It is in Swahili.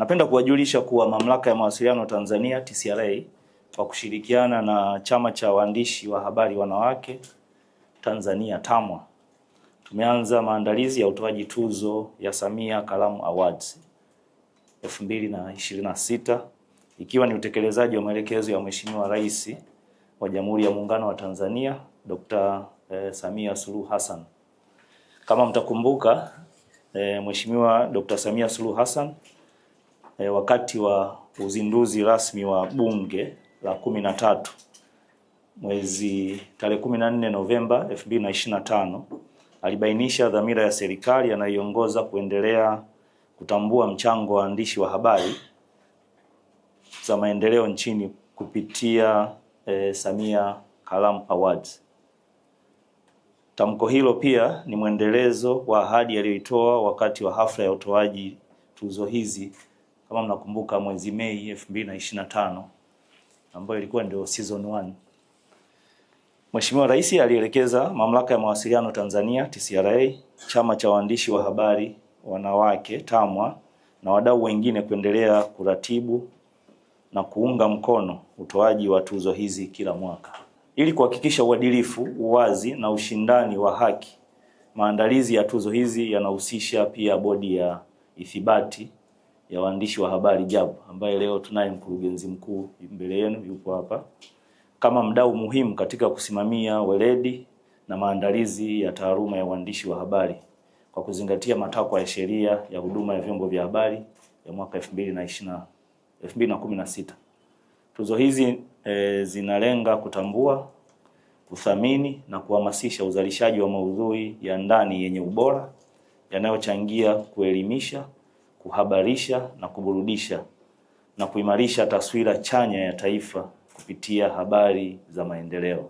Napenda kuwajulisha kuwa Mamlaka ya Mawasiliano Tanzania TCRA kwa kushirikiana na Chama cha Waandishi wa Habari Wanawake Tanzania TAMWA tumeanza maandalizi ya utoaji tuzo ya Samia Kalamu Awards 2026 ikiwa ni utekelezaji wa maelekezo ya Mheshimiwa Rais wa Jamhuri ya Muungano wa Tanzania Dr. Samia Suluhu Hassan. Kama mtakumbuka, Mheshimiwa Dr. Samia Suluhu Hassan wakati wa uzinduzi rasmi wa Bunge la 13 tarehe 14 Novemba 2025 alibainisha dhamira ya serikali anayoongoza kuendelea kutambua mchango wa waandishi wa habari za maendeleo nchini kupitia Samia Kalamu Awards. Tamko hilo pia ni mwendelezo wa ahadi aliyoitoa wakati wa hafla ya utoaji tuzo hizi, kama mnakumbuka, mwezi Mei 2025 ambayo ilikuwa ndio season 1. Mheshimiwa Rais alielekeza Mamlaka ya Mawasiliano Tanzania TCRA, Chama cha Waandishi wa Habari Wanawake TAMWA na wadau wengine kuendelea kuratibu na kuunga mkono utoaji wa tuzo hizi kila mwaka. Ili kuhakikisha uadilifu, uwazi na ushindani wa haki, maandalizi ya tuzo hizi yanahusisha pia bodi ya ithibati ya waandishi wa habari JAB, ambaye leo tunaye mkurugenzi mkuu mbele yenu, yupo hapa, kama mdau muhimu katika kusimamia weledi na maandalizi ya taaluma ya uandishi wa habari kwa kuzingatia matakwa ya sheria ya huduma ya vyombo vya habari ya mwaka 2016. Tuzo hizi zinalenga kutambua, kuthamini na kuhamasisha uzalishaji wa maudhui ya ndani yenye ubora yanayochangia kuelimisha, kuhabarisha na kuburudisha na kuimarisha taswira chanya ya taifa kupitia habari za maendeleo.